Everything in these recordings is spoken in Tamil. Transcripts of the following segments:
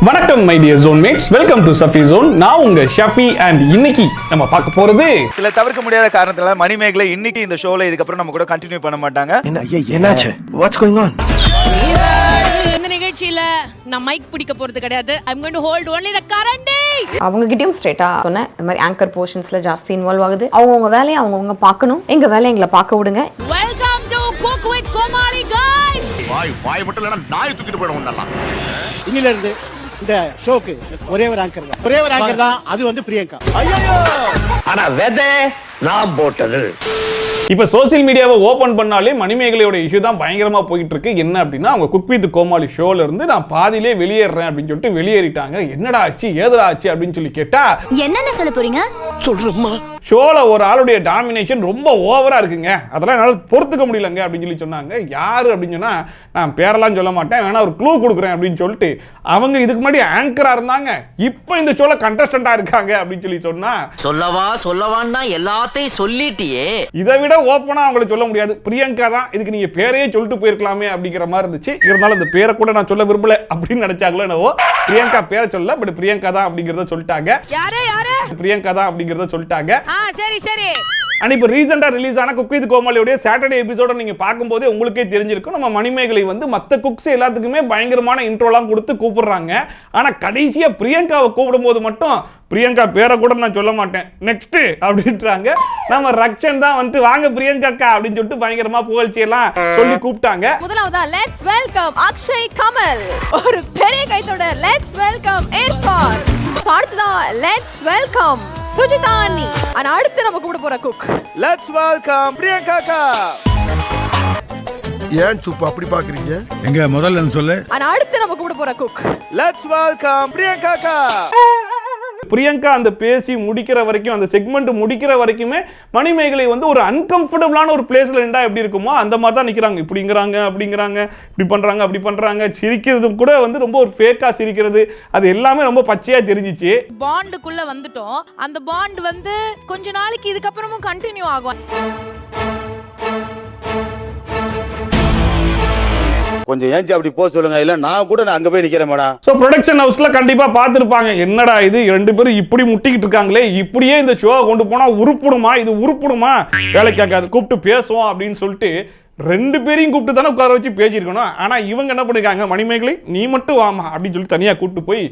வணக்கம் my dear zone mates, welcome to Safi zone. நான் உங்க ஷஃபி அண்ட் இன்னைக்கு நம்ம பார்க்க போறது சில தவிர்க்க முடியாத காரணத்தால மணிமேகலை இன்னைக்கு இந்த ஷோல இதுக்கப்புறம் நம்ம கூட கண்டினியூ பண்ண மாட்டாங்க. என்னாச்சு? What's going on? இந்த நிகழ்ச்சியில நான் மைக் பிடிக்க போறது கிடையாது. I am going to hold only the கரண்டி. அவங்க கிட்டயும் ஸ்ட்ரைட்டா சொன்னேன், இந்த மாதிரி ஆங்கர் போர்ஷன்ஸ்ல ஜாஸ்தி இன்வால்வ் ஆகுது. அவங்கவுங்க வேலையை அவங்கவுங்க பார்க்கணும், எங்க வேலையை எங்களை பார்க்க விடுங்க. Welcome to cook with Comali guys. வாய் மட்டும் இல்லனா நாய் தூக்கிட்டு போய்டும் நல்லா. இன்னில இருந்து இந்த ஷோக்கு ஒரே ஒரு ஆங்கர் தான், அது வந்து பிரியங்கா. ஆனா வெதை நான் போட்டது. இப்ப சோசியல் மீடியாவை ஓபன் பண்ணாலே மணிமேகலையோட இஷ்யூ தான் பயங்கரமா போயிட்டு இருக்கு. என்ன அப்படின்னா, அவங்க குக் வித் கோமாளி ஷோல இருந்து நான் பாதியிலே வெளியேறேன் அப்படின்னு சொல்லிட்டு வெளியேறிட்டாங்க. என்னடா ஆச்சு, ஏதா ஆச்சு அப்படின்னு சொல்லி கேட்டா, என்னென்ன சொல்ல போறீங்க? சொல்றேம்மா. ஷோல ஒரு ஆளுடைய டாமினேஷன் ரொம்ப ஓவரா இருக்குங்க, அதெல்லாம் என்னால பொறுத்துக்க முடியலங்க அப்படின்னு சொல்லி சொன்னாங்க. யாரு அப்படின்னு சொன்னா, நான் பேரெல்லாம் சொல்ல மாட்டேன், வேணா ஒரு க்ளூ கொடுக்குறேன் அப்படின்னு சொல்லிட்டு அவங்க இதுக்கு முன்னாடி ஆங்கரா இருந்தாங்க, இப்போ இந்த ஷோல கண்டஸ்டண்டா இருக்காங்க அப்படின்னு சொல்லி சொன்னா, சொல்லவான்னா எல்லாத்தையும் சொல்லிட்டியே. இதை விட ஓப்பனா அவங்களை சொல்ல முடியாது. பிரியங்கா தான், இதுக்கு நீங்க பேரையே சொல்லிட்டு போயிருக்கலாமே அப்படிங்கிற மாதிரி இருந்துச்சு. இருந்தாலும் இந்த பேரை கூட நான் சொல்ல விரும்பல அப்படின்னு நினைச்சாங்களோ என்னவோ, பிரியங்கா பேரை சொல்ல, பட் பிரியங்கா தான் அப்படிங்கறத சொல்லிட்டாங்க. யாரு பிரியங்கா தான் அப்படிங்கறத சொல்லிட்டாங்க. சரி அண்ட் இப்போ ரீசெண்டா ரிலீஸ் ஆன குக் வித் கோமாளியோட சாட்டர்டே எபிசோட நீங்க பார்க்கும்போதே உங்களுக்கே தெரிஞ்சிருக்கும், நம்ம மணிமேகலை வந்து மற்ற குக்ஸ் எல்லாத்துக்குமே பயங்கரமான இன்ட்ரோலாம் கொடுத்து கூப்பிடுறாங்க. ஆனா கடைசியா பிரியங்காவை கூப்பிடும்போது மட்டும் பிரியங்கா பேரை கூட நான் சொல்ல மாட்டேன், நெக்ஸ்ட் அப்படின்றாங்க. நம்ம ரக்ஷன் தான் வந்து வாங்க பிரியங்கா அப்படின்னு சொல்லிட்டு பயங்கரமா புகழ்ச்சி எல்லாம் சொல்லி கூப்பிட்டாங்க. முதலாவதா லெட்ஸ் வெல்கம் அக்ஷய் கமல். ஒரு பெரிய கைத்தோட லெட்ஸ் வெல்கம் இர்ஃபான். அடுத்ததா லெட்ஸ் வெல்கம் சுஜிதானி. ஆனா அடுத்து நம்ம கூப்பிட போற குக் லெட்ஸ் வெல்கம் பிரியங்கா அக்கா. ஏன் சுப்பு அப்படி பாக்குறீங்க? எங்க முதல்ல சொல்லு. ஆனா அடுத்து நம்ம கூப்பிட போற குக் லெட்ஸ் வெல்கம் பிரியங்கா அக்கா. பிரியங்கா அந்த பேசி முடிக்கிற வரைக்கும், அந்த செக்மெண்ட் முடிக்கிற வரைக்குமே மணிமேகலை வந்து ஒரு அன்கம்ஃபர்டபுளான ஒரு பிளேஸ்ல நின்றா எப்படி இருக்குமோ அந்த மாதிரி தான் நிக்கிறாங்க. இப்படிங்கிறாங்க, அப்படிங்கிறாங்க, இப்படி பண்றாங்க, அப்படி பண்றாங்க. சிரிக்கிறது கூட வந்து ரொம்ப ஒரு ஃபேக்கா சிரிக்கிறது, அது எல்லாமே ரொம்ப பச்சையா தெரிஞ்சிச்சு. பாண்டுக்குள்ள வந்துட்டோம். அந்த பாண்ட் வந்து கொஞ்ச நாளைக்கு இதுக்கப்புறமும் கண்டினியூ ஆகும். கொஞ்சம் ஏஞ்சி அப்படி போக சொல்லுங்க, இல்ல நான் கூட அங்க போய் நிக்கிறேன் மேடம். சோ ப்ரொடக்ஷன் ஹவுஸ்ல கண்டிப்பா பார்த்திருப்பாங்க, என்னடா இது ரெண்டு பேரும் இப்படி முட்டிக்கிட்டு இருக்காங்களே, இப்படியே இந்த ஷோ கொண்டு போனா உருப்படுமா, இது உருப்படுமா, வேலை கேட்காது, கூப்பிட்டு பேசுவோம் அப்படின்னு சொல்லிட்டு ரெண்டு பேரையும் கூப்பிட்டு தானே உட்கார வச்சு பேசியிருக்கணும். ஆனா இவங்க என்ன பண்ணிருக்காங்க, மணிமேகலை நீ மட்டும் வாமா அப்படின்னு சொல்லி தனியா கூப்பிட்டு போய்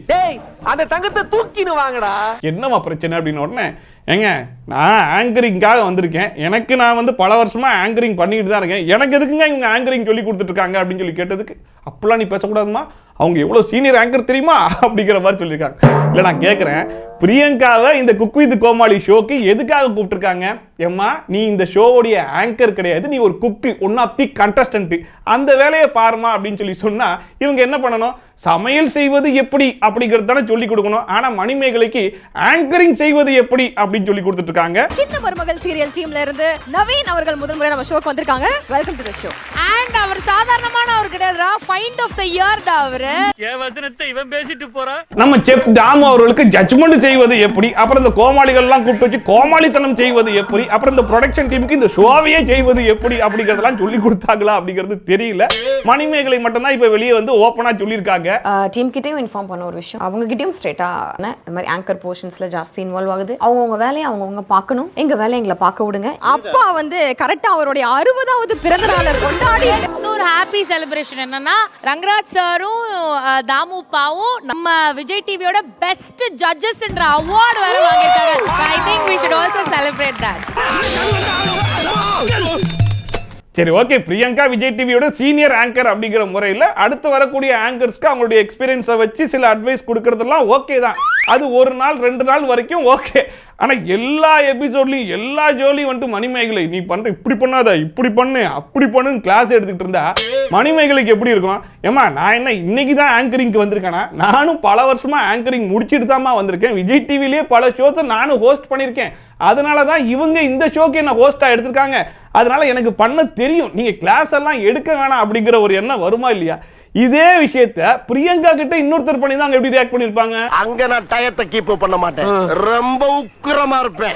அந்த தங்கத்தை தூக்கின்னு வாங்கடா. என்னமா பிரச்சனை அப்படின்னு உடனே, ஏங்க நான் ஆங்கரிங்காக வந்திருக்கேன், எனக்கு நான் வந்து பல வருஷமா ஆங்கரிங் பண்ணிக்கிட்டு தான் இருக்கேன், எனக்கு எதுக்குங்க இவங்க ஆங்கரிங் சொல்லி கொடுத்துட்டு இருக்காங்க அப்படின்னு சொல்லி கேட்டதுக்கு, அப்பெல்லாம் நீ பேசக்கூடாதுமா, அவங்க எவ்வளவு சீனியர் ஆங்கர் தெரியுமா அப்படிங்கிற மாதிரி சொல்லியிருக்காங்க. இல்லை நான் கேட்குறேன், பிரியங்காவை இந்த குக் வித் கோமாளி ஷோக்கு எதுக்காக கூப்பிட்டுருக்காங்க? ஏம்மா நீ இந்த ஷோவுடைய ஆங்கர் கிடையாது, நீ ஒரு குக்கு, ஒன் ஆஃப் தி கண்டஸ்டன்ட், அந்த வேலையை பாருமா அப்படின்னு சொல்லி சொன்னா இவங்க என்ன பண்ணணும், சமையல் செய்வது எப்படி அப்படிங்கிறது தானே சொல்லி கொடுக்கணும். ஆனா மணிமேகலைக்கு ஆங்கரிங் செய்வது எப்படி அப்படின்னு சொல்லி கொடுத்துட்டு இருக்காங்க. சின்ன மருமகள் சீரியல் டீம்ல இருந்து நவீன் அவர்கள் முதல் முறை நம்ம ஷோக்கு வந்திருக்காங்க. Welcome to the show. And அவர் சாதாரணமான அவர் கிடையாதுடா, ஃபைண்ட் ஆஃப் தி இயர் டா அவரு. என் வசனத்தை இவன் பேசிட்டு போறான். நம்ம செஃப் தாமு அவர்களுக்கு ஜட்ஜ்மெண்ட் செய்வது எப்படி, அப்புறம் இந்த கோமாளிகள் எல்லாம் கூப்பிட்டு வச்சு கோமாளித்தனம் செய்வது எப்படி, அப்புறம் இந்த ப்ரொடக்ஷன் டீமுக்கு இந்த ஷோவையே செய்வது எப்படி அப்படிங்கறதெல்லாம் சொல்லி கொடுத்தாங்களா அப்படிங்கிறது தெரியல. மணிமேகலை மட்டும் தான் இப்ப வெளியே வந்து ஓப்பனா சொல்லியிருக்காங்க. டீம் கிட்டயும் இன்ஃபார்ம் பண்ண ஒரு விஷயம், அவங்க கிட்டயும் ஸ்ட்ரைட்டா இந்த மாதிரி ஆங்கர் போர்ஷன்ஸ்ல ஜாஸ்தி இன்வால்வ் ஆகுது. அவங்கவுங்க வேலையை அவங்கவுங்க பார்க்கணும், எங்க வேலையை எங்களை பார்க்க விடுங்க. அப்பா வந்து கரெக்டா அவருடைய 60வது பிறந்த நாளை கொண்டாடி இன்னொரு ஹாப்பி செலிப்ரேஷன் என்னன்னா, ரங்கராஜ் சாரும் தாமுப்பாவும் நம்ம விஜய் டிவியோட பெஸ்ட் ஜட்ஜஸ் என்ற அவார்ட் வர வாங்கிட்டாங்க. I think we should also celebrate that. சரி ஓகே, பிரியங்கா விஜய் டிவியோட சீனியர் ஆங்கர் அப்படிங்கிற முறையில் அடுத்து வரக்கூடிய ஆங்கர்ஸ்க்கு அவங்களுடைய எக்ஸ்பீரியன்ஸை வச்சு சில அட்வைஸ் கொடுக்கறதெல்லாம் ஓகே தான். அது ஒரு நாள் 2 நாள் வரைக்கும் ஓகே. ஆனால் எல்லா எபிசோட்லையும் எல்லா ஜோலியும் வந்துட்டு மணிமேகலை நீ பண்ணுற இப்படி பண்ணாத, இப்படி பண்ணு, அப்படி பண்ணுன்னு கிளாஸ் எடுத்துக்கிட்டு இருந்தா மணிமேகலைக்கு எப்படி இருக்கும்? ஏமா நான் என்ன இன்னைக்கு தான் ஆங்கரிங்க்கு வந்திருக்கேனா, நானும் பல வருஷமா ஆங்கரிங் முடிச்சுட்டு தான்மா வந்திருக்கேன், விஜய் டிவிலேயே பல ஷோஸை நானும் ஹோஸ்ட் பண்ணியிருக்கேன், அதனால தான் இவங்க இந்த ஷோக்கு என்ன ஹோஸ்ட்டாக எடுத்திருக்காங்க, அதனால எனக்கு பண்ண தெரியும், நீங்க கிளாஸ் எல்லாம் எடுக்க வேணாம் அப்படிங்கிற ஒரு எண்ணம் வருமா இல்லையா? இதே விஷயத்தை பிரியங்கா கிட்ட இன்னொருத்தர் பண்ணி தான் எப்படி ரியாக்ட் பண்ணிருப்பாங்க? அங்க நான் டயத்தை கீப் பண்ண மாட்டேன், ரொம்ப உக்கிரமா இருப்பேன்.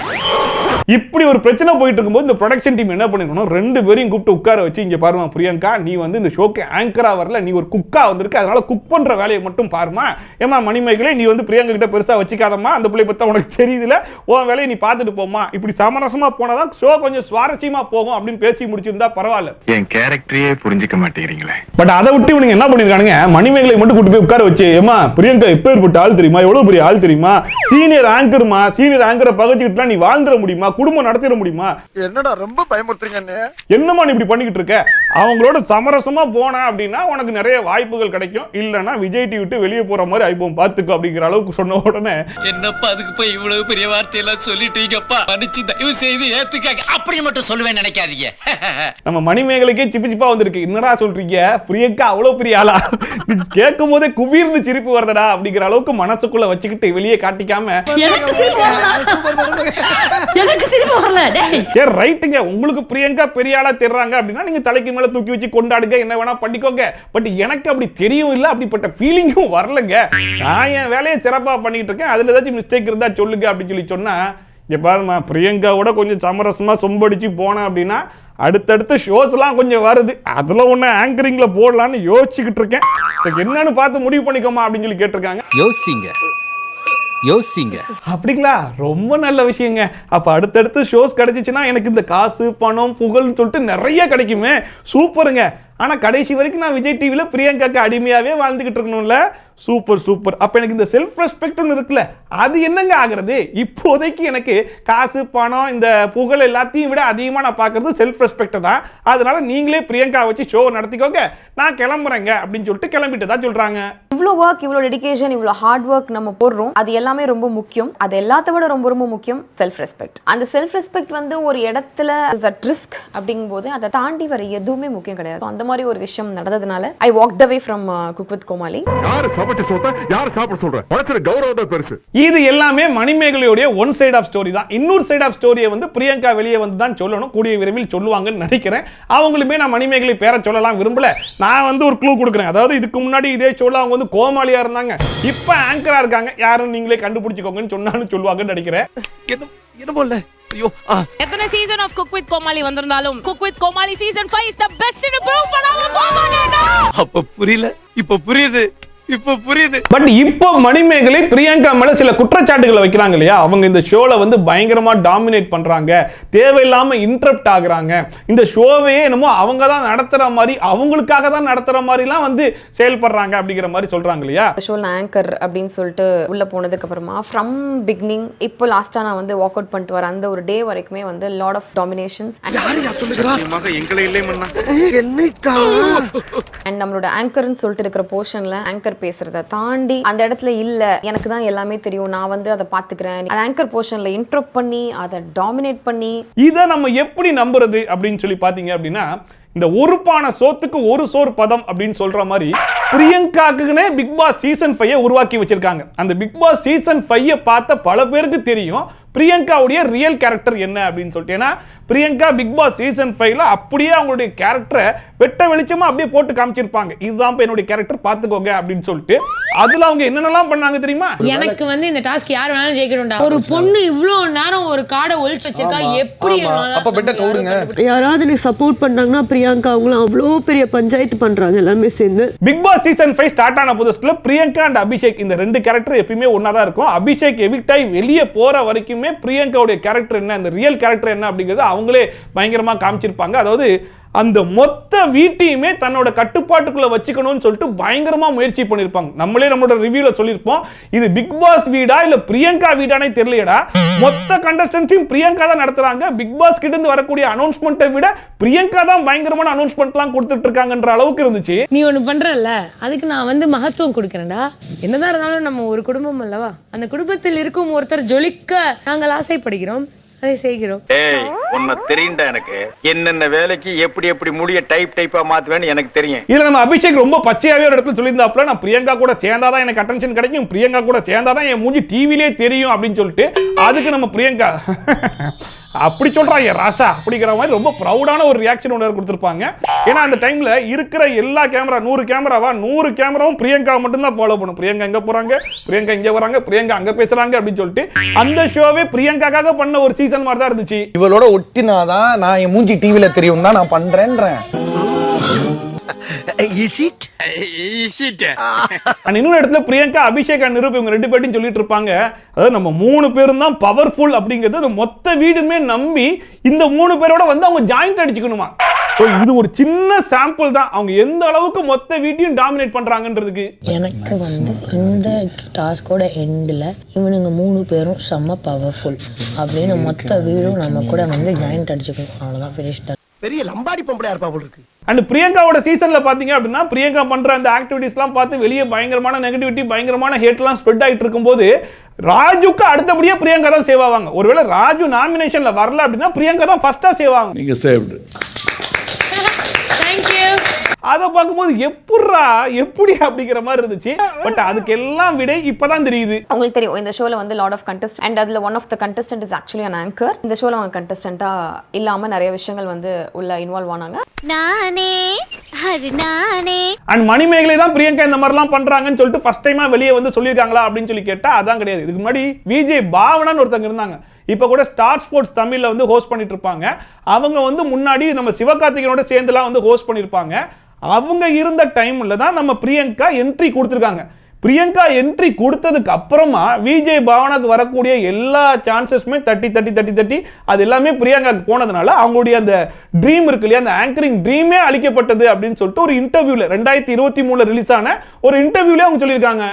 இப்படி ஒரு பிரச்சனை போயிட்டு இருக்கும்போது இந்த ப்ரொடக்ஷன் டீம் என்ன பண்ணிருக்கணும், 2 பேரையும் கூப்பிட்டு உட்கார வச்சு, இங்க பாருமா பிரியங்கா, நீ வந்து இந்த ஷோக்கு ஆங்கரா வரல, நீ ஒரு குக்கா வந்திருக்க, அதனால குக் பண்ற வேலையை மட்டும் பாருமா. ஏமா மணிமேகலை, நீ வந்து பிரியங்கா கிட்ட பெருசா வச்சுக்காதம்மா, அந்த பிள்ளை பத்தி உனக்கு தெரியுதுல, உன் வேலையை நீ பார்த்துட்டு போமா. இப்படி சமரசமா போனாதான் ஷோ கொஞ்சம் சுவாரஸ்யமா போகும் அப்படின்னு பேசி முடிச்சிருந்தா பரவாயில்ல. என் கேரக்டரே புரிஞ்சுக்க மாட்டேங்கிறீங்களே. பட் அதை விட்டு இவனுங்க என்ன பண்ணிருக்கானுங்க, மணிமேகலை மட்டும் கூட்டி போய் உட்கார வச்சு, ஏமா பிரியங்கா எப்பேற்பட்ட ஆள் தெரியுமா, எவ்வளவு பெரிய ஆள் தெரியுமா, சீனியர் ஆங்கர்மா, சீனியர் ஆங்கரை பகச்சிக்கிட்டுலாம் நீ வாழ்ந்துட முடியுமா, குடும்பம் நடத்திட முடியுமா, என்னடா ரொம்ப பயமுறுத்துறீங்க. என்னமா நீ இப்படி பண்ணிக்கிட்டு இருக்க. அவங்களோட சமரசமா போனா அப்படின்னா உனக்கு நிறைய வாய்ப்புகள் கிடைக்கும், இல்லன்னா விஜய் டிவி விட்டு வெளியே போற மாதிரி ஐபோம் பாத்துக்கோ அப்படிங்கிற அளவுக்கு சொன்ன உடனே, என்னப்பா அதுக்கு போய் இவ்வளவு பெரிய வார்த்தையெல்லாம் சொல்லிட்டீங்கப்பா, மன்னிச்சு தயவு செய்து ஏத்துக்க. அப்படி மட்டும் சொல்லுவேன் நினைக்காதீங்க. நம்ம மணிமேகலைக்கே சிப்பி சிப்பா வந்திருக்கு. என்னடா சொல்றீங்க, பிரியங்கா அவ்வளவு பெரிய ஆளா, கேட்கும் போதே குபீர்னு சிரிப்பு வருதடா அப்படிங்கிற அளவுக்கு மனசுக்குள்ள வச்சுக்கிட்டு வெளியே காட்டிக்காம, ரைட்டுங்க, உங்களுக்கு பிரியங்கா பெரிய ஆளா தெரியறாங்க அப்படின்னா நீங்க தலைக்கு மேல தூக்கி வச்சு கொண்டாடுங்க, என்ன வேணா பண்ணிக்கோங்க. பட் எனக்கு அப்படி தெரியும் இல்ல, அப்படிப்பட்ட ஃபீலிங்கும் வரலங்க. நான் என் வேலையை சிறப்பா பண்ணிட்டு இருக்கேன், அதுல ஏதாச்சும் மிஸ்டேக் இருந்தா சொல்லுங்க அப்படின்னு சொல்லி சொன்னா, இங்க பாருமா பிரியங்காவோட கொஞ்சம் சமரசமா சொம்படிச்சு போனேன் அப்படின்னா அடுத்தடுத்த ஷோஸ்லாம் கொஞ்சம் வருது, அதுல ஒண்ணு ஆங்கரிங்ல போடலான்னு யோசிச்சுக்கிட்டு இருக்கேன். என்னன்னு பார்த்து முடிவு பண்ணிக்கோமா அப்படின்னு சொல்லி கேட்டிருக்காங்க. யோசிங்க. அப்படிங்களா, ரொம்ப நல்ல விஷயங்க. அப்ப அடுத்தடுத்து ஷோஸ் கிடைச்சிச்சுன்னா எனக்கு இந்த காசு பணம் புகழ்னு சொல்லிட்டு நிறைய கிடைக்குமே, சூப்பருங்க. ஆனா கடைசி வரைக்கும் நான் விஜய் டிவில பிரியங்காக்கு அடிமையாவே வாழ்ந்துகிட்டு இருக்கணும்ல, சூப்பர் சூப்பர். அப்ப எனக்கு இந்த செல்ஃப் ரெஸ்பெக்ட் ஒன்று இருக்குல்ல, அது என்னங்க ஆகுறது? இப்போதைக்கு எனக்கு காசு பணம் இந்த புகழ் எல்லாத்தையும் விட அதிகமா நான் பார்க்கறது செல்ஃப் ரெஸ்பெக்ட் தான். அதனால நீங்களே பிரியங்கா வச்சு ஷோ நடத்திக்கோங்க, நான் கிளம்புறேங்க அப்படின்னு சொல்லிட்டு கிளம்பிட்டு தான் சொல்றாங்க. இவ்வளோ ஒர்க், இவ்வளோ டெடிகேஷன், இவ்வளோ ஹார்ட் ஒர்க் நம்ம போடுறோம், அது எல்லாமே ரொம்ப முக்கியம். அது எல்லாத்த விட ரொம்ப ரொம்ப முக்கியம் செல்ஃப் ரெஸ்பெக்ட். அந்த செல்ஃப் ரெஸ்பெக்ட் வந்து ஒரு இடத்துல ரிஸ்க் அப்படிங்கும்போது அதை தாண்டி வர எதுவுமே முக்கியம் கிடையாது. அந்த மாதிரி ஒரு விஷயம் நடந்ததுனால I walked away from cook with Comali. இது எல்லாமே மணிமேகலையோட ஒன் சைடு ஆஃப் ஸ்டோரி தான். இன்னொரு சைடு ஆஃப் ஸ்டோரியை வந்து பிரியங்கா வெளியே வந்து தான் சொல்லணும், கூடிய விரைவில் சொல்லுவாங்கன்னு நினைக்கிறேன். அவங்களுமே நான் மணிமேகலை பேரை சொல்லலாம் விரும்பல, நான் வந்து ஒரு க்ளூ கொடுக்குறேன். அதாவது இதுக்கு முன்னாடி இதே ஷோல அவங்க வந்து கோமாளியா இருந்தாங்க, இப்ப ஆங்கரா இருக்காங்க, யாரும் நீங்களே கண்டுபிடிச்சுக்கோங்கன்னு சொன்னான்னு சொல்லுவாங்கன்னு நினைக்கிறேன். என்ன போல ஐயோ, எத்தனை season of Cook with Comali வந்திருந்தாலும் Cook with Comali season 5 is the best னு ப்ரூவ் பண்ணாம போமாட்டேடா. அப்ப புரியல, இப்ப புரியுது. பட் இப்போ மணிமேகலை பிரியங்கா மேல சில குற்றச்சாட்டுகளை வைக்கிறாங்க இல்லையா, அவங்க இந்த ஷோல வந்து பயங்கரமா டாமினேட் பண்றாங்க, தேவையில்லாம இன்டரப்ட் ஆகுறாங்க, இந்த ஷோவே என்னமோ அவங்க தான் நடத்துற மாதிரி, அவங்களுக்காக தான் நடத்துற மாதிரிலாம் வந்து செயல்படுறாங்க அப்படிங்கிற மாதிரி சொல்றாங்க இல்லையா. ஷோல ஆங்கர் அப்படின்னு சொல்லிட்டு உள்ள போனதுக்கு அப்புறமா ஃப்ரம் பிகினிங் இப்போ லாஸ்டா நான் வந்து வாக் அவுட் பண்ணிட்டு வர அந்த ஒரு டே வரைக்குமே வந்து லாட் ஆஃப் டாமினேஷன்ஸ். அண்ட் நம்மளோட ஆங்கர்னு சொல்லிட்டு இருக்கிற போர்ஷன்ல ஆங்கர் பேசுறத தாண்டி அந்த இடத்துல இல்ல எனக்கு தான் எல்லாமே தெரியும், நான் வந்து அதை பாத்துக்கிறேன், ஆங்கர் போர்ஷன்ல இன்டரப்ட் பண்ணி அதை டாமினேட் பண்ணி, இதை நம்ம எப்படி நம்புறது அப்படின்னு சொல்லி பாத்தீங்க அப்படின்னா, இந்த ஒரு பானை சோத்துக்கு ஒரு சோறு பதம் அப்படின்னு சொல்ற மாதிரி பிரியங்காக்குனே பிக் பாஸ் சீசன் 5 உருவாக்கி வச்சிருக்காங்க. அந்த பிக் பாஸ் சீசன் 5 பார்த்த பல பேருக்கு தெரியும் பிரியங்காவுடைய ரியல் கேரக்டர் என்ன அப்படின்னு சொல்லிட்டு. ஏன்னா பிரியங்கா பிக் பாஸ் சீசன் 5ல அப்படியே அவங்களுடைய கேரக்டரை வெட்ட வெளிச்சமா அப்படியே போட்டு காமிச்சிருப்பாங்க, இதுதான் என்னுடைய கேரக்டர் பாத்துக்கோங்க அப்படின்னு சொல்லிட்டு. அதுல அவங்க என்னென்னலாம் பண்ணாங்க தெரியுமா? எனக்கு வந்து இந்த டாஸ்க் யார் வேணாலும் ஜெயிக்கணும்டா, ஒரு பொண்ணு இவ்வளவு நேரம் ஒரு காடை ஒளிச்சு வச்சிருக்கா, எப்படி அப்ப பெட்ட கவுருங்க. யாராவது எனக்கு சப்போர்ட் பண்ணாங்கன்னா பிரியங்கா அவங்களும் அவ்வளோ பெரிய பஞ்சாயத்து பண்றாங்க எல்லாமே சேர்ந்து. பிக் பாஸ் சீசன் 5 ஸ்டார்ட் ஆன புதுசுல பிரியங்கா அண்ட் அபிஷேக் இந்த ரெண்டு கேரக்டர் எப்பயுமே ஒன்னா தான் இருக்கும். அபிஷேக் எவிக்ட் ஆகி வெளியே போற வரைக்குமே பிரியங்காவுடைய கேரக்டர் என்ன, இந்த ரியல் கேரக்டர் என்ன அப்படிங்கிறது அவங்களே பயங்கரமா காமிச்சிருப்பாங்க. அதாவது அந்த மொத்த வீட்டையுமே தன்னோட கட்டுப்பாட்டுக்குள்ள வச்சுக்கணும்னு சொல்லிட்டு பயங்கரமா முயற்சி பண்ணிருப்பாங்க. நம்மளே நம்மளோட ரிவ்யூல சொல்லியிருப்போம், இது பிக் பாஸ் வீடா இல்ல பிரியங்கா வீடானே தெரியலடா, மொத்த கண்டஸ்டன்ஸையும் பிரியங்கா தான் நடத்துறாங்க. பிக் பாஸ் கிட்ட இருந்து வரக்கூடிய அனௌன்ஸ்மெண்ட்டை விட பிரியங்கா தான் பயங்கரமான அனௌன்ஸ்மெண்ட்லாம் கொடுத்துட்டு இருக்காங்கன்ற அளவுக்கு இருந்துச்சு. நீ ஒண்ணு பண்றல்ல, அதுக்கு நான் வந்து மகத்துவம் கொடுக்கறேன்டா. என்னதான் இருந்தாலும் நம்ம ஒரு குடும்பம் அல்லவா, அந்த குடும்பத்தில் இருக்கும் ஒருத்தர் ஜொலிக்க நாங்கள் ஆசைப்படுகிறோம், அதை செய்கிறோம். ஏய் உன்னை தெரியும்டா, எனக்கு என்னென்ன வேலைக்கு எப்படி எப்படி முடிய டைப்பா மாத்துவேன்னு எனக்கு தெரியும். இதுல நம்ம அபிஷேக் ரொம்ப பச்சையாவே ஒரு இடத்துல சொல்லியிருந்தாப்ல, நான் பிரியங்கா கூட சேர்ந்தாதான் எனக்கு அட்டென்ஷன் கிடைக்கும், பிரியங்கா கூட சேர்ந்தாதான் என் மூஞ்சி டிவிலே தெரியும் அப்படின்னு சொல்லிட்டு. அதுக்கு நம்ம பிரியங்கா அப்படி சொல்றாங்க ராசா அப்படிங்கிற மாதிரி ரொம்ப ப்ரௌடான ஒரு ரியாக்ஷன் ஒன்று கொடுத்துருப்பாங்க. ஏன்னா அந்த டைம்ல இருக்கிற எல்லா கேமரா 100 கேமராவா 100 கேமராவும் பிரியங்கா மட்டும் தான் ஃபாலோ பண்ணும். பிரியங்கா எங்க போறாங்க, பிரியங்கா இங்க வராங்க, பிரியங்கா அங்க பேசுறாங்க அப்படின்னு சொல்லிட்டு அந்த ஷோவே பிரியங்காக்காக பண்ண ஒரு சீசன் சீசன் மாதிரி தான் இருந்துச்சு. இவளோட ஒட்டினாதான் நான் என் மூஞ்சி டிவில தெரியும் தான் நான் பண்றேன்றேன். இன்னொரு இடத்துல பிரியங்கா, அபிஷேக் அண்ட் நிரூப் இவங்க 2 பேர்ட்டையும் சொல்லிட்டு இருப்பாங்க, அதாவது நம்ம 3 பேரும் தான் பவர்ஃபுல் அப்படிங்கிறது அந்த மொத்த வீடுமே நம்பி இந்த 3 பேரோட வந்து அவங்க ஜாயிண்ட் அடிச்சுக்கணுமா. ஸோ இது ஒரு சின்ன சாம்பிள் தான் அவங்க எந்த அளவுக்கு மொத்த வீட்டையும் டாமினேட் பண்றாங்கன்றதுக்கு. எனக்கு வந்து இந்த டாஸ்கோட எண்டில் இவனுங்க 3 பேரும் செம்ம பவர்ஃபுல் அப்படின்னு மொத்த வீடும் நம்ம கூட வந்து ஜாயிண்ட் அடிச்சுக்கணும். அவ்வளோதான் ஃபினிஷ். பெரிய லம்பாடி பொம்பளையா இருப்பா போல இருக்கு. அண்ட் பிரியங்காவோட சீசன்ல பாத்தீங்க அப்படின்னா பிரியங்கா பண்ற அந்த ஆக்டிவிட்டிஸ்லாம் பார்த்து வெளியே பயங்கரமான நெகட்டிவிட்டி, பயங்கரமான ஹேட்லாம் ஸ்ப்ரெட் ஆயிட்டு இருக்கும்போது ராஜுக்கு அடுத்தபடியா பிரியங்கா தான் சேவ் ஆவாங்க. ஒருவேளை ராஜு நாமினேஷன்ல வரல அப்படின்னா பிரியங்கா தான் ஃபர்ஸ்டா சேவ் ஆவாங்க. நீங்க சேவ்டு. அதை பார்க்கும்போது எப்படி அப்படிங்கிற மாதிரி இருந்துச்சு. பட் அதுக்கு எல்லாம் விட இப்பதான் தெரியுது. உங்களுக்கு தெரியும் இந்த ஷோல வந்து லாட் ஆஃப் கண்டெஸ்ட் அண்ட் அதுல one of the contestant is actually an anchor. இந்த ஷோல அவங்க கண்டெஸ்டன்ட்டா இல்லாம நிறைய விஷயங்கள் வந்து உள்ள இன்வால்வ் ஆனாங்க. அண்ட் மணிமேகலை தான் பிரியங்கா இந்த மாதிரிலாம் பண்றாங்கன்னு சொல்லிட்டு ஃபர்ஸ்ட் டைமா வெளியே வந்து சொல்லியிருக்காங்களா அப்படின்னு சொல்லி கேட்டா அதான் கிடையாது. இதுக்கு முன்னாடி விஜய் பாவனான்னு ஒருத்தங்க இருந்தாங்க. இப்போ கூட ஸ்டார் ஸ்போர்ட்ஸ் தமிழ்ல வந்து ஹோஸ்ட் பண்ணிட்டு இருப்பாங்க. அவங்க வந்து முன்னாடி நம்ம சிவகார்த்திகேயனோட சேர்ந்துலாம் வந்து ஹோஸ்ட் பண்ணியிருப்பாங்க. அவங்க இருந்த டைம்ல தான் நம்ம பிரியங்கா என்ட்ரி கொடுத்துருக்காங்க. பிரியங்கா என்ட்ரி கொடுத்ததுக்கு அப்புறமா விஜய் பாவனாக்கு வரக்கூடிய எல்லா சான்சஸுமே தட்டி அது எல்லாமே பிரியங்காக்கு போனதுனால அவங்களுடைய அந்த ட்ரீம் இருக்கு இல்லையா, அந்த ஆங்கரிங் ட்ரீமே அழிக்கப்பட்டது அப்படின்னு சொல்லிட்டு ஒரு இன்டர்வியூல 2023 ரிலீஸ் ஆன ஒரு இன்டர்வியூல அவங்க சொல்லியிருக்காங்க.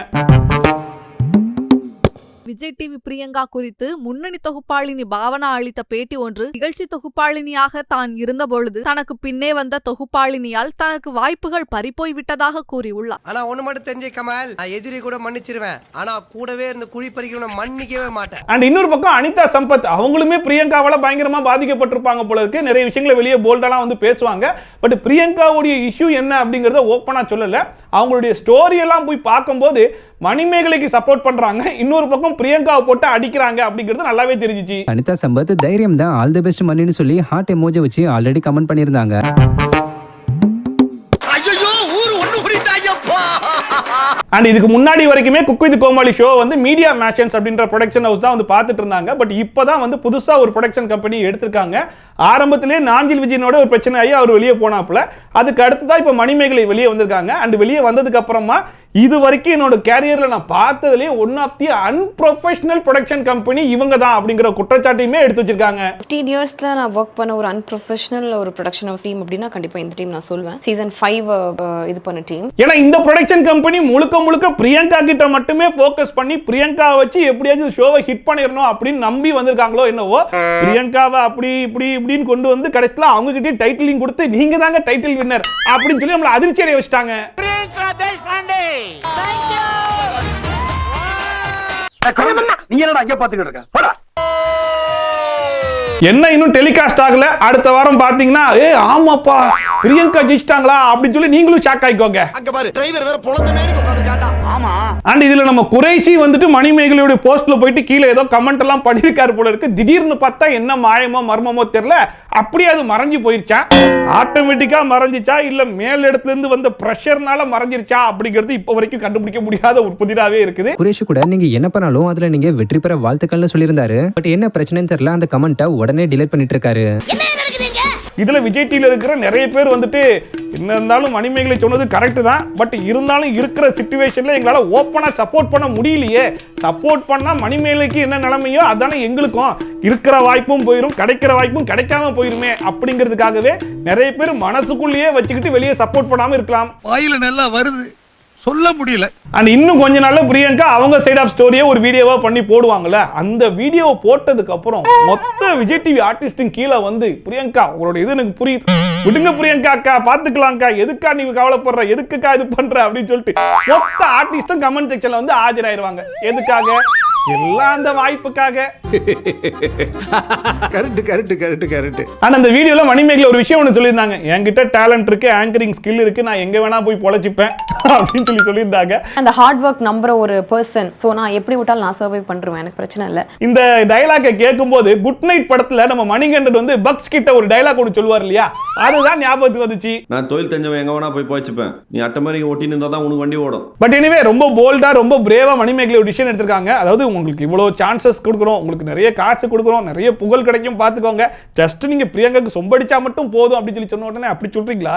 விஜய் டிவி பிரியங்கா குறித்து முன்னணி தொகுப்பாளினி பாவனா அளித்த பேட்டி ஒன்று, நிகழ்ச்சி தொகுப்பாளினியாக தான் இருந்த பொழுது தனக்கு பின்னே வந்த தொகுப்பாளினியால் தனக்கு வாய்ப்புகள் பறிப்போய் விட்டதாக கூறியுள்ளார். ஆனா ஒண்ணு மட்டும் தெரிஞ்ச கமல், நான் எதிரி கூட மன்னிச்சிருவேன், ஆனா கூடவே இருந்து குழி பறிக்கிறவன மன்னிக்கவே மாட்டேன். அண்ட் இன்னொரு பக்கம் அனிதா சம்பத் அவங்களுமே பிரியங்காவால பயங்கரமா பாதிக்கப்பட்டிருப்பாங்க போல இருக்கு. நிறைய விஷயங்களை வெளியே போல்டாலாம் வந்து பேசுவாங்க. பட் பிரியங்காவுடைய இஷ்யூ என்ன அப்படிங்கறத ஓப்பனா சொல்லல. அவங்களுடைய ஸ்டோரி எல்லாம் போய் பார்க்கும்போது மணிமேகலைக்கு சப்போர்ட் பண்றாங்க, இன்னொரு பக்கம் பிரியங்காவை போட்டு அடிக்கிறாங்க அப்படிங்கிறது நல்லாவே தெரிஞ்சிச்சு. அனிதா சம்பத் தைரியம் தான், ஆல் தி பெஸ்ட் மணின்னு சொல்லி ஹார்ட் எமோஜி வச்சு ஆல்ரெடி கமெண்ட் பண்ணியிருந்தாங்க. அண்ட் இதுக்கு முன்னாடி வரைக்குமே குக் வித் கோமாளி ஷோ வந்து மீடியா மேஷன்ஸ் அப்படின்ற ப்ரொடக்ஷன் ஹவுஸ் தான் வந்து பார்த்துட்டு இருந்தாங்க. பட் இப்போதான் வந்து புதுசா ஒரு ப்ரொடக்ஷன் கம்பெனி எடுத்திருக்காங்க. ஆரம்பத்திலே நாஞ்சில் விஜயனோட ஒரு பிரச்சனை ஆகி அவர் வெளியே போனாப்புல, அதுக்கு அடுத்ததான் இப்போ மணிமேகலை வெளியே வந்திருக்காங்க. அண்ட் வெளியே வந்ததுக்கு அப்புறமா இது வரைக்கும் என்னோட கேரியர்ல நான் பார்த்ததுலேயே one of the unprofessional production company இவங்க தான் அப்படிங்கிற குற்றச்சாட்டையுமே எடுத்து வச்சிருக்காங்க. 15 இயர்ஸ்ல நான் ஒர்க் பண்ண ஒரு அன்ப்ரொஃபஷனல் ஒரு ப்ரொடக்ஷன் ஹவுஸ் டீம் அப்படின்னா கண்டிப்பா இந்த டீம் நான் சொல்வேன். சீசன் 5 இது பண்ண டீம். ஏன்னா இந்த ப்ரொடக்ஷன் கம்பெனி முழுக்க பிரியங்கா கிட்ட மட்டுமே ஃபோக்கஸ் பண்ணி பிரியங்காவை வச்சு எப்படியாச்சும் ஷோவை ஹிட் பண்ணிடணும் அப்படின்னு நம்பி வந்திருக்காங்களோ என்னவோ. பிரியங்காவை அப்படி இப்படின்னு கொண்டு வந்து கடைசியில் அவங்க கிட்டே டைட்டிலிங் கொடுத்து நீங்க தாங்க டைட்டில் வின்னர் அப்படின்னு சொல்லி நம்மளை அதிர்ச்சி அடைய வச்சிட்டாங்க. நீ என்னடா அங்க பாத்துக்கிட்டு இருக்க? போடா. என்ன இன்னும் டெலிகாஸ்ட் ஆகல, அடுத்த வாரம் பாத்தீங்கன்னா ஆமாப்பா பிரியங்கா ஜெயிச்சிட்டாங்களா அப்படின்னு சொல்லி நீங்களும் ஷாக் ஆயிக்கோங்க. அங்க பாரு டிரைவர் வேற பொளந்தமே உட்கார்ந்திருக்காடா. ஆமா. அண்ட் இதுல நம்ம குறைஷி வந்துட்டு மணிமேகலையோட போஸ்ட்ல போயிட்டு கீழே ஏதோ கமெண்ட் எல்லாம் பண்ணிருக்காரு போல இருக்கு. திடீர்னு பார்த்தா என்ன மாயமோ மர்மமோ தெரியல, அப்படியே அது மறைஞ்சு போயிருச்சா, ஆட்டோமேட்டிக்கா மறைஞ்சிச்சா இல்ல மேல் இடத்துல இருந்து வந்த பிரஷர்னால மறைஞ்சிருச்சா அப்படிங்கிறது இப்ப வரைக்கும் கண்டுபிடிக்க முடியாத ஒரு புதிராவே இருக்குது. குறைஷி கூட நீங்க என்ன பண்ணாலும் அதுல நீங்க வெற்றி பெற வாழ்த்துக்கள்னு சொல்லியிருந்தாரு. பட் என்ன பிரச்சனைன்னு தெரியல, அந்த கமெண்ட்டை உடனே டிலீட் பண்ணிட்டு இருக்காரு. இதுல விஜய் டிவில இருக்கிற நிறைய பேர் வந்துட்டு என்ன இருந்தாலும் மணிமேகலை சொன்னது கரெக்ட் தான், பட் இருந்தாலும் இருக்கிற சிச்சுவேஷன்ல எங்களால ஓப்பனா சப்போர்ட் பண்ண முடியலையே. சப்போர்ட் பண்ணா மணிமேகலைக்கு என்ன நிலைமையோ அதானே எங்களுக்கும். இருக்கிற வாய்ப்பும் போயிடும், கிடைக்கிற வாய்ப்பும் கிடைக்காம போயிருமே அப்படிங்கிறதுக்காகவே நிறைய பேர் மனசுக்குள்ளேயே வச்சுக்கிட்டு வெளியே சப்போர்ட் பண்ணாம இருக்கலாம். வாயில நல்லா வருது, சொல்ல முடியல. அண்ட் இன்னும் கொஞ்ச நாள்ல பிரியங்கா அவங்க சைட் ஆஃப் ஸ்டோரியை ஒரு வீடியோவா பண்ணி போடுவாங்கல்ல, அந்த வீடியோவை போட்டதுக்கு அப்புறம் மொத்த விஜய் டிவி ஆர்டிஸ்டும் கீழே வந்து பிரியங்கா உங்களோட இது எனக்கு புரியுது, விடுங்க பிரியங்கா அக்கா பாத்துக்கலாம்க்கா, எதுக்கா நீங்க கவலைப்படுற, எதுக்குக்கா இது பண்ற அப்படின்னு சொல்லிட்டு மொத்த ஆர்டிஸ்டும் கமெண்ட் செக்ஷன்ல வந்து ஆஜராயிருவாங்க. எதுக்காக? எல்லாம் அந்த வாய்ப்புக்காக. கரெக்ட். ஆனா அந்த வீடியோல மணிமேகலை ஒரு விஷயம் ஒன்று சொல்லியிருந்தாங்க, என்கிட்ட டேலண்ட் இருக்கு, ஆங்கரிங் ஸ்கில் இருக்கு, நான் எங்க வேணா போய் பொழைச்சிப்பேன் அப்படின்னு சொல்லியிருந்தாங்க. அந்த ஹார்ட் ஒர்க் நம்புற ஒரு பர்சன், சோ நான் எப்படி விட்டாலும் நான் சர்வை பண்றேன், எனக்கு பிரச்சனை இல்ல. இந்த டயலாக கேட்கும்போது குட் நைட் படத்துல நம்ம மணிகண்டன் வந்து பக்ஸ் கிட்ட ஒரு டயலாக் ஒன்று சொல்லுவார் இல்லையா, அதுதான் ஞாபகத்துக்கு வந்துச்சு. நான் தொழில் தெரிஞ்சவன் எங்க வேணா போய் போய்ச்சிப்பேன், நீ அட்டை மாதிரி ஒட்டி நின்றா தான் உனக்கு வண்டி ஓடும். பட் எனிவே ரொம்ப போல்டா ரொம்ப பிரேவா மணிமேகலை ஒரு டிசிஷன் எடுத்திருக்காங்க. அதாவது உங்களுக்கு இவ்வளவு சான்சஸ் கொடுக்குறோம், உங்களுக்கு உங்களுக்கு நிறைய காசு கொடுக்குறோம், நிறைய புகழ் கிடைக்கும் பார்த்துக்கோங்க, ஜஸ்ட் நீங்க பிரியங்காக்கு சொம்படிச்சா மட்டும் போதும் அப்படின்னு சொல்லி சொன்ன உடனே அப்படி சொல்றீங்களா?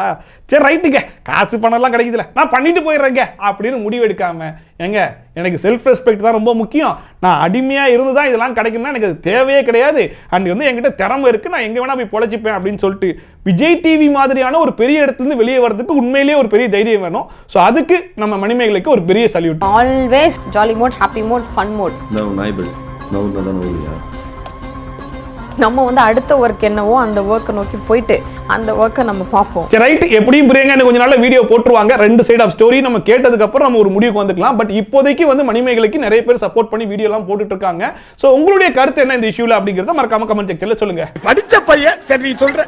சரி ரைட்டுங்க, காசு பணம்லாம் கிடைக்குதுல, நான் பண்ணிட்டு போயிடுறேங்க அப்படின்னு முடிவு எடுக்காம, ஏங்க எனக்கு செல்ஃப் ரெஸ்பெக்ட் தான் ரொம்ப முக்கியம், நான் அடிமையா இருந்து தான் இதெல்லாம் கிடைக்கும்னா எனக்கு அது தேவையே கிடையாது, அண்ட் வந்து என்கிட்ட திறமை இருக்கு, நான் எங்க வேணா போய் பொழைச்சிப்பேன் அப்படின்னு சொல்லிட்டு விஜய் டிவி மாதிரியான ஒரு பெரிய இடத்துல இருந்து வெளியே வரதுக்கு உண்மையிலேயே ஒரு பெரிய தைரியம் வேணும். ஸோ அதுக்கு நம்ம மணிமேகலைக்கு ஒரு பெரிய salute. Always jolly mode, happy mode, fun mode. நம்ம வந்து அடுத்த ஒர்க் என்னவோ அந்த ஒர்க்கை நோக்கி போயிட்டு அந்த ஒர்க்கை நம்ம பார்ப்போம். சரி ரைட், எப்படியும் பிரியங்கா கொஞ்ச நாள்ல வீடியோ போட்டுருவாங்க, ரெண்டு சைடு ஆஃப் ஸ்டோரி நம்ம கேட்டதுக்கு அப்புறம் நம்ம ஒரு முடிவுக்கு வந்துக்கலாம். பட் இப்போதைக்கு வந்து மணிமேகலைக்கு நிறைய பேர் சப்போர்ட் பண்ணி வீடியோ எல்லாம் போட்டுட்டு இருக்காங்க. சோ உங்களுடைய கருத்து என்ன இந்த இஷ்யூல அப்படிங்கறத மறக்காம கமெண்ட் செக்ஷன்ல சொல்லுங்க. படிச்ச பையன் சரி நீ சொல்ற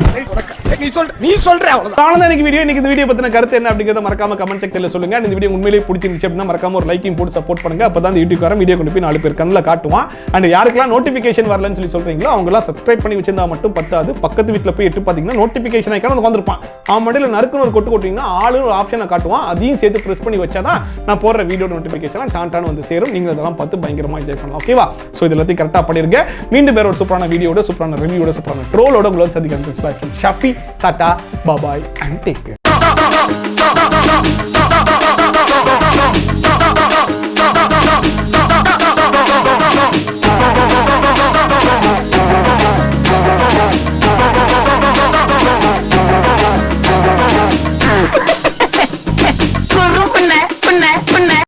நீ சொல்ற அவ்வளவுதான் இன்னைக்கு வீடியோ. இன்னைக்கு இந்த வீடியோ பத்தின கருத்து என்ன அப்படிங்கறத மறக்காம கமெண்ட் செக்ஷன்ல சொல்லுங்க. இந்த வீடியோ உண்மையிலேயே பிடிச்சிருந்துச்சு அப்படின்னா மறக்காம ஒரு லைக்கையும் போட்டு சப்போர்ட் பண்ணுங்க. அப்பதான் இந்த யூடியூப் வர வீடியோ கொண்டு போய் 4 பேர் கண்ணில் காட்டுவான். அண்ட் யாருக்கெல்லாம் நோட்டிபிகேஷன் வரலன்னு சொல்லி சொல்றீங்களோ அவங்க எல்லாம் சப்ஸ்கிரைப் பண்ணி வச்சிருந்தா மட்டும் பத்தாது, பக்கத்து வீட்டுல போய் எட்டு பாத்தீங்கன்னா நோட்டிபிகேஷன் ஐக்கான வந்து வந்திருப்பான், அவன் மடியில நறுக்குன்னு ஒரு கொட்டு கொட்டிங்கன்னா ஆளு ஒரு ஆப்ஷனை காட்டுவான், அதையும் சேர்த்து பிரஸ் பண்ணி வச்சாதான் நான் போடுற வீடியோ நோட்டிபிகேஷன் டான்டான்னு வந்து சேரும். நீங்க அதெல்லாம் பார்த்து பயங்கரமா என்ஜாய் பண்ணலாம். ஓகேவா? சோ இது எல்லாத்தையும் கரெக்டா பண்ணிருங்க. மீண்டும் வேற ஒரு சூப்பரான வீடியோட, சூப்பரான ரிவ்யூட, சூப்பரான ட்ரோலோட உங்களை சந்திக்கிறேன். ஷாஃபி, டாடா, பாய் அண்ட் டேக் கேர்.